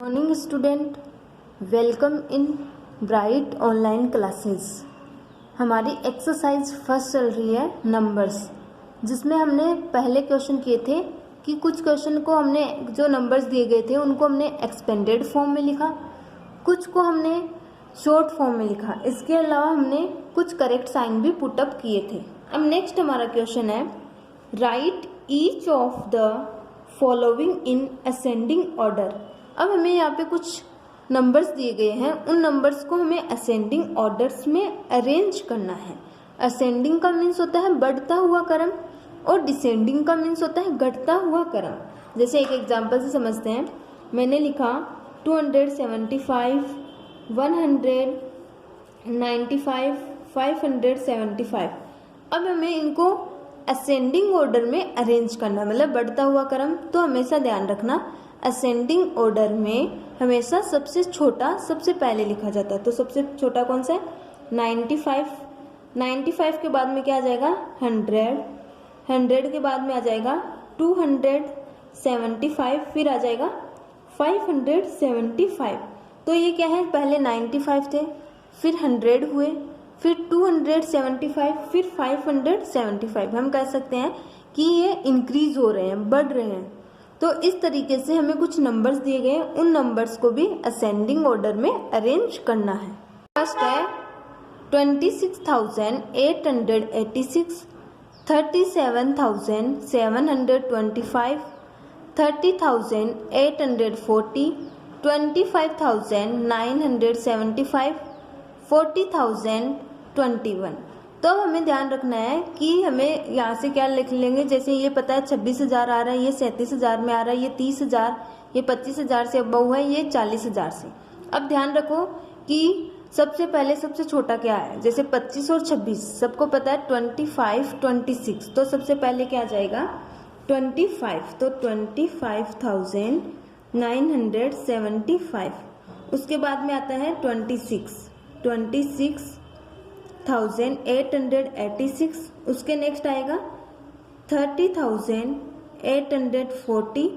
Morning student, welcome in bright online classes. हमारी exercise first चल रही है नंबर्स, जिसमें हमने पहले क्वेश्चन किए थे कि कुछ क्वेश्चन को हमने जो नंबर्स दिए गए थे उनको हमने एक्सपेंडेड फॉर्म में लिखा, कुछ को हमने शॉर्ट फॉर्म में लिखा। इसके अलावा हमने कुछ करेक्ट साइन भी पुटअप किए थे। अब नेक्स्ट हमारा क्वेश्चन है, right each of the following in ascending order. अब हमें यहाँ पे कुछ नंबर्स दिए गए हैं, उन नंबर्स को हमें असेंडिंग ऑर्डर्स में अरेंज करना है। असेंडिंग का मीन्स होता है बढ़ता हुआ क्रम और डिसेंडिंग का मीन्स होता है घटता हुआ क्रम। जैसे एक एग्जांपल से समझते हैं, मैंने लिखा 275, 195, 575। अब हमें इनको असेंडिंग ऑर्डर में अरेंज करना, मतलब बढ़ता हुआ क्रम। तो हमेशा ध्यान रखना, असेंडिंग ऑर्डर में हमेशा सबसे छोटा सबसे पहले लिखा जाता है। तो सबसे छोटा कौन सा है? 95। 95 के बाद में क्या आ जाएगा? 100। 100 के बाद में आ जाएगा 275, फिर आ जाएगा 575। तो ये क्या है? पहले 95 थे, फिर 100 हुए, फिर 275, फिर 575। हम कह सकते हैं कि ये इंक्रीज हो रहे हैं, बढ़ रहे हैं। तो इस तरीके से हमें कुछ नंबर्स दिए गए हैं, उन नंबर्स को भी असेंडिंग ऑर्डर में अरेंज करना है। फर्स्ट है 26,886, 37,725, 30,840, 25,975, 40,021। तो अब हमें ध्यान रखना है कि हमें यहाँ से क्या लिख लेंगे। जैसे ये पता है 26,000 आ रहा है, ये 37,000 में आ रहा है, ये 30,000, ये 25,000 से अबव है, ये 40,000 से। अब ध्यान रखो कि सबसे पहले सबसे छोटा क्या है। जैसे 25 और 26 सबको पता है, 25, 26। तो सबसे पहले क्या आ जाएगा? 25। तो 25,975। उसके बाद में आता है 26,886। उसके नेक्स्ट आएगा 30,840।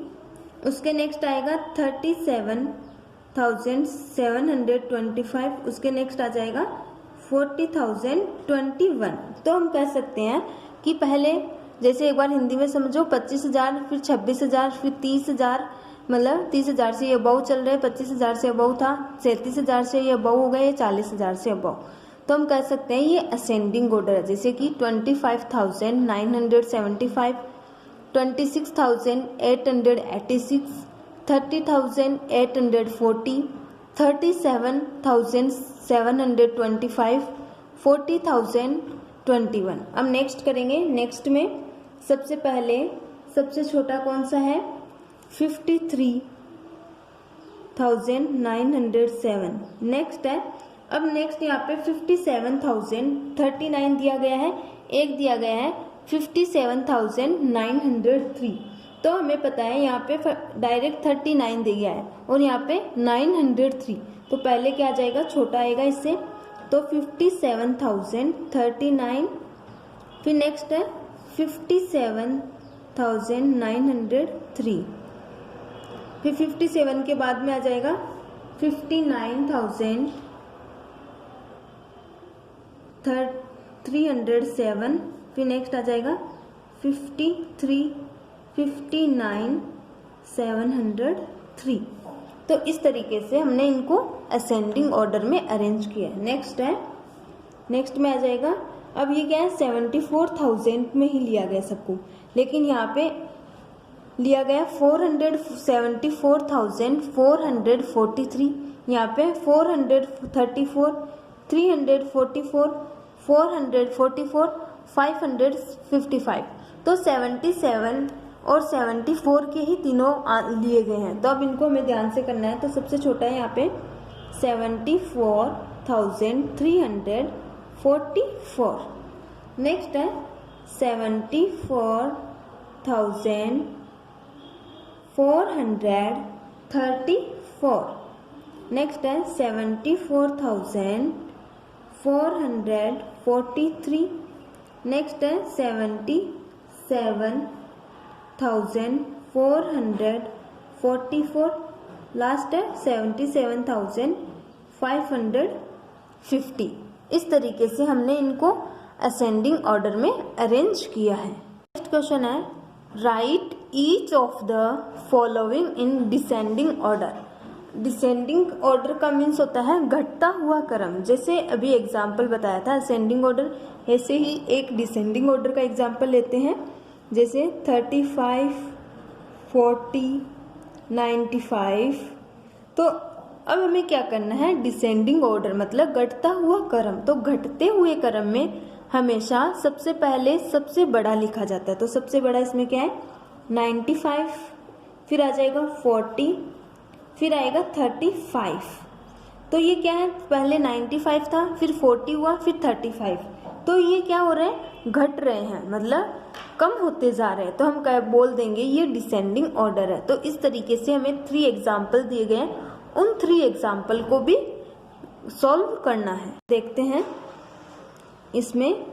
उसके नेक्स्ट आएगा 37,725। उसके नेक्स्ट आ जाएगा 40,021। तो हम कह सकते हैं कि पहले, जैसे एक बार हिंदी में समझो, 25,000, फिर 26,000, फिर 30,000, मतलब 30,000 से ये अबव चल रहे, 25,000 से अबव था, 37,000 से ये अबव हो गए, 40,000 से अबव। तो हम कह सकते हैं ये असेंडिंग ऑर्डर है। जैसे कि 25,975, 26,886, 30,840, 37,725, 40,021। अब नेक्स्ट करेंगे। नेक्स्ट में सबसे पहले सबसे छोटा कौन सा है? 53,907। नेक्स्ट है, अब नेक्स्ट यहाँ पे 57,039 दिया गया है, एक दिया गया है 57,903। तो हमें पता है यहाँ पे डायरेक्ट 39 दिया गया है और यहाँ पे 903। तो पहले क्या आ जाएगा? छोटा आएगा इससे। तो 57,039, फिर नेक्स्ट है 57,903, फिर 57 के बाद में आ जाएगा 59,307, फिर नेक्स्ट आ जाएगा 59,703। तो इस तरीके से हमने इनको असेंडिंग ऑर्डर में अरेंज किया है। नेक्स्ट है, नेक्स्ट में आ जाएगा, अब ये क्या है? 74,000 में ही लिया गया सबको, लेकिन यहाँ पे लिया गया 474,443, यहाँ पे 434, 344, 444, 555। तो 77 और 74 के ही तीनों लिए गए हैं। तो अब इनको हमें ध्यान से करना है। तो सबसे छोटा है यहाँ पे 74,344। नेक्स्ट है 74,434। नेक्स्ट है 74,443। नेक्स्ट है 77,444। लास्ट है 77,550। इस तरीके से हमने इनको असेंडिंग ऑर्डर में अरेंज किया है। नेक्स्ट क्वेश्चन है right each of the following in descending order. Descending order का मीन्स होता है घटता हुआ क्रम। जैसे अभी एग्जाम्पल बताया था असेंडिंग ऑर्डर, ऐसे ही एक डिसेंडिंग ऑर्डर का एग्जाम्पल लेते हैं। जैसे 35, 40, 95। तो अब हमें क्या करना है, डिसेंडिंग ऑर्डर मतलब घटता हुआ क्रम। तो घटते हुए क्रम में हमेशा सबसे पहले सबसे बड़ा लिखा जाता है। तो सबसे बड़ा इसमें क्या है 95, फिर आ जाएगा 40, फिर आएगा 35। तो ये क्या है, पहले 95 था, फिर 40 हुआ, फिर 35। तो ये क्या हो रहा है, घट रहे हैं, मतलब कम होते जा रहे हैं। तो हम क्या बोल देंगे, ये डिसेंडिंग ऑर्डर है। तो इस तरीके से हमें 3 एग्जाम्पल दिए गए हैं, उन 3 एग्जाम्पल को भी सॉल्व करना है। देखते हैं इसमें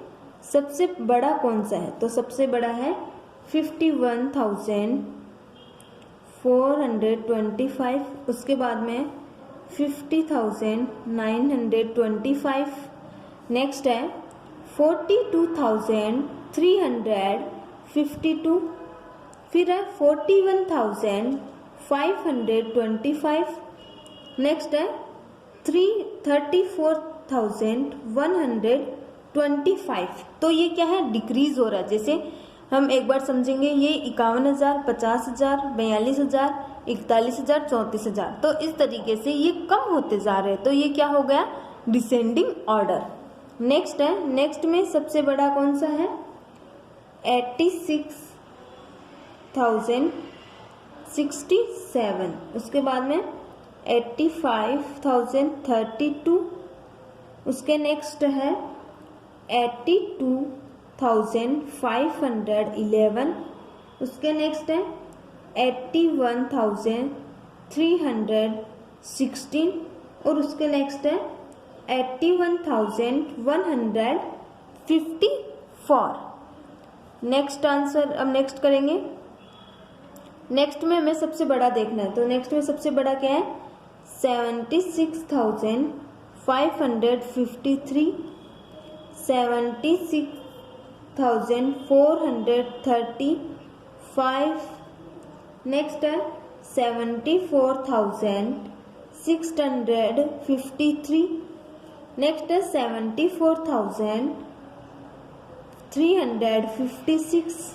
सबसे बड़ा कौन सा है। तो सबसे बड़ा है 51,425, उसके बाद में 50,925, नेक्स्ट है 42,352, फिर है 41,525, नेक्स्ट है 34,125। तो ये क्या है, डिक्रीज हो रहा है। जैसे हम एक बार समझेंगे, ये 51,000, 50,000, 42,000, 41,000, 34,000। तो इस तरीके से ये कम होते जा रहे हैं। तो ये क्या हो गया, डिसेंडिंग ऑर्डर। नेक्स्ट है, नेक्स्ट में सबसे बड़ा कौन सा है 86,067, उसके बाद में 85,032, उसके नेक्स्ट है 82,511, उसके नेक्स्ट है 81,316 और उसके नेक्स्ट है 81,154। नेक्स्ट आंसर अब नेक्स्ट करेंगे। नेक्स्ट में हमें सबसे बड़ा देखना है। तो नेक्स्ट में सबसे बड़ा क्या है 76,553, 76,435, नेक्स्ट है 74,653, नेक्स्ट है 74,356,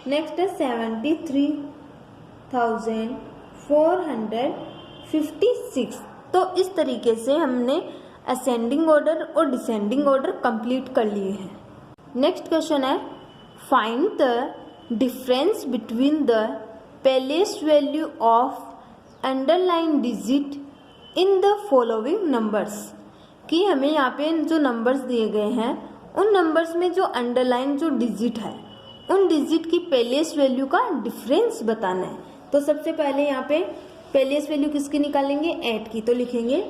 नेक्स्ट है 73,456। तो इस तरीके से हमने असेंडिंग ऑर्डर और डिसेंडिंग ऑर्डर कंप्लीट कर लिए हैं। नेक्स्ट क्वेश्चन है find the difference between the place value of underline digit in the following numbers. कि हमें यहाँ पे जो नंबर्स दिए गए हैं उन नंबर्स में जो अंडरलाइन जो डिजिट है उन डिजिट की प्लेस वैल्यू का डिफरेंस बताना है। तो सबसे पहले यहाँ पे प्लेस वैल्यू किसकी निकालेंगे 8 की। तो लिखेंगे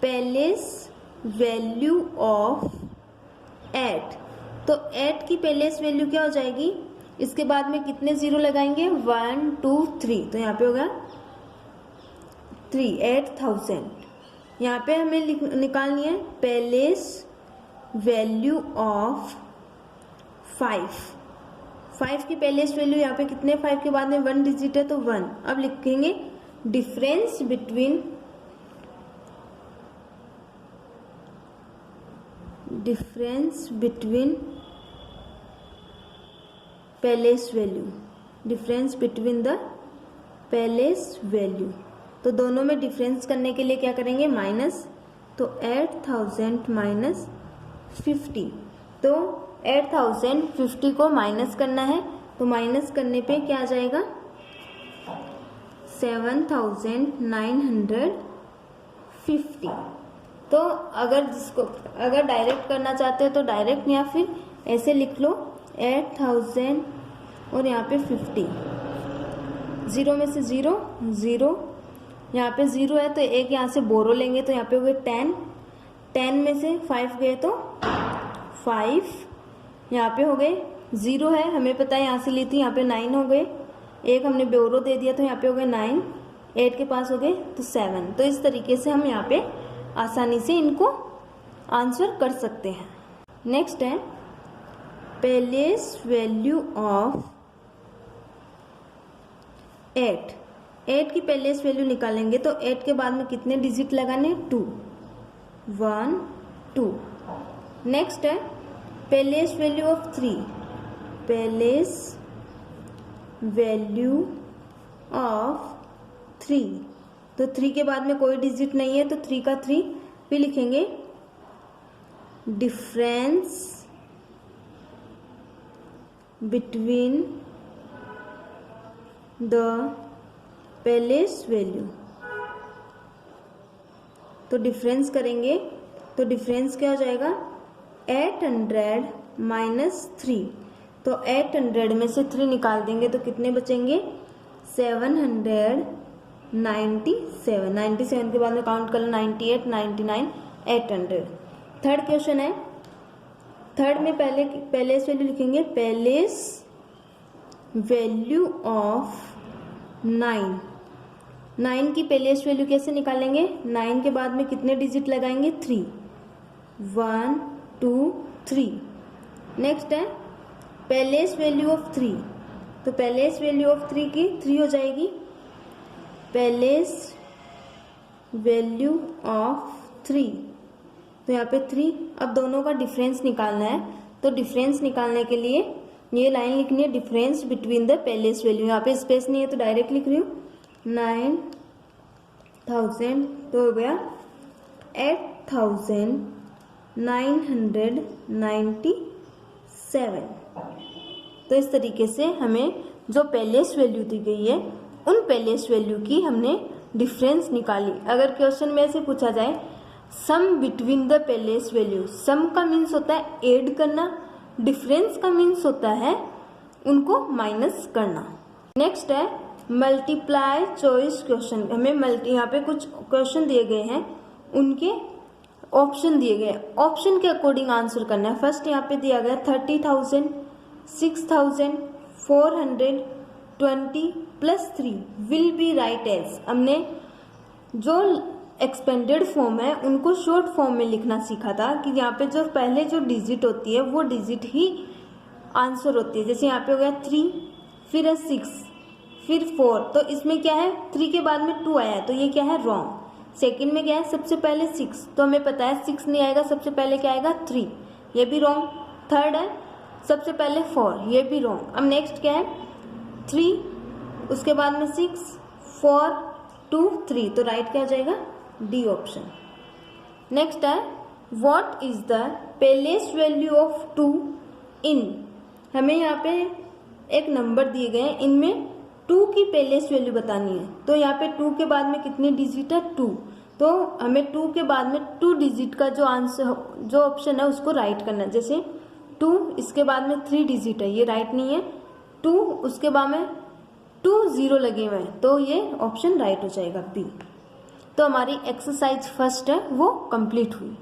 प्लेस वैल्यू ऑफ 8। तो 8 की प्लेस वैल्यू क्या हो जाएगी, इसके बाद में कितने जीरो लगाएंगे 1 2 3। तो यहाँ पे होगा 3, 8,000। यहाँ पे हमें निकालनी है प्लेस वैल्यू ऑफ 5 की प्लेस वैल्यू यहाँ पे कितने 5 के बाद में 1 डिजिट है तो 1। अब लिखेंगे difference between place value, difference between the place value. तो दोनों में डिफरेंस करने के लिए क्या करेंगे माइनस। तो 8,000 माइनस 50। तो 8,050 को माइनस करना है। तो माइनस करने पे क्या आ जाएगा 7,950। तो अगर डायरेक्ट करना चाहते हो तो डायरेक्ट, या फिर ऐसे लिख लो 8,000 और यहाँ पे 50, जीरो में से जीरो जीरो, यहाँ पे जीरो है तो एक यहाँ से बोरो लेंगे तो यहाँ पे हो गए 10, 10 में से 5 गए तो 5, यहाँ पे हो गए जीरो है हमें पता है यहाँ से ली थी, यहाँ पे 9 हो गए, एक हमने बोरो दे दिया तो यहाँ पे हो गए 9, 8 के पास हो गए तो 7। तो इस तरीके से हम यहाँ पे आसानी से इनको आंसर कर सकते हैं। नेक्स्ट है प्लेस वैल्यू ऑफ 8। 8 की प्लेस वैल्यू निकालेंगे तो 8 के बाद में कितने डिजिट लगाने? 2, 1, 2। नेक्स्ट है place value of 3। Place value of 3, तो 3 के बाद में कोई डिजिट नहीं है तो 3 का 3 भी लिखेंगे। Difference between the place value, तो डिफरेंस करेंगे तो डिफरेंस क्या हो जाएगा? 800 माइनस 3। तो 800 में से 3 निकाल देंगे तो कितने बचेंगे? 797। 97 के बाद में काउंट कर लो 98, 99, 800। थर्ड क्वेश्चन है, थर्ड में पहले प्लेस वैल्यू लिखेंगे। Place value of 9। 9 की प्लेस वैल्यू कैसे निकालेंगे? 9 के बाद में कितने डिजिट लगाएंगे? 3, 1, 2, 3। नेक्स्ट है प्लेस वैल्यू ऑफ 3। तो प्लेस वैल्यू ऑफ 3 की 3 हो जाएगी। प्लेस वैल्यू ऑफ 3, तो यहाँ पे 3। अब दोनों का डिफरेंस निकालना है, तो डिफरेंस निकालने के लिए ये लाइन लिखनी है, difference between the place value. यहाँ पे स्पेस नहीं है तो डायरेक्ट लिख रही हूँ। 9000 तो हो गया 8997। तो इस तरीके से हमें जो प्लेस वैल्यू दी गई है उन प्लेस वैल्यू की हमने डिफरेंस निकाली। अगर क्वेश्चन में से पूछा जाए सम बिटवीन द प्लेस वैल्यू, सम का मीन्स होता है ऐड करना, डिफरेंस का मीन्स होता है उनको माइनस करना। नेक्स्ट है मल्टीप्लाई चॉइस क्वेश्चन। हमें यहाँ पे कुछ क्वेश्चन दिए गए हैं, उनके ऑप्शन दिए गए, ऑप्शन के अकॉर्डिंग आंसर करना है। फर्स्ट यहाँ पे दिया गया 30,000, 6,420 plus 3 will be right edge. हमने जो एक्सपेंडेड फॉर्म है उनको शॉर्ट फॉर्म में लिखना सीखा था कि यहाँ पे जो पहले जो डिजिट होती है वो डिजिट ही आंसर होती है। जैसे यहाँ पे हो गया 3, फिर है 6, फिर 4। तो इसमें क्या है? 3 के बाद में 2 आया तो ये क्या है? रॉन्ग। सेकंड में क्या है? सबसे पहले 6, तो हमें पता है 6 नहीं आएगा, सबसे पहले क्या आएगा? 3, ये भी रॉन्ग। थर्ड है सबसे पहले 4, ये भी रॉन्ग। अब नेक्स्ट क्या है? 3, उसके बाद में 6, 4, 2, 3, तो राइट क्या हो जाएगा? D option. नेक्स्ट है what is the place value of 2 इन। हमें यहाँ पे एक नंबर दिए गए हैं, इनमें 2 की प्लेस वैल्यू बतानी है। तो यहाँ पे 2 के बाद में कितनी डिजिट है? 2। तो हमें 2 के बाद में 2 डिजिट का जो आंसर जो ऑप्शन है उसको राइट करना है। जैसे 2, इसके बाद में 3 डिजिट है, ये राइट नहीं है। 2, उसके बाद में 2 0 लगे हुए हैं, तो ये ऑप्शन राइट हो जाएगा बी। तो हमारी एक्सरसाइज फर्स्ट है वो कंप्लीट हुई।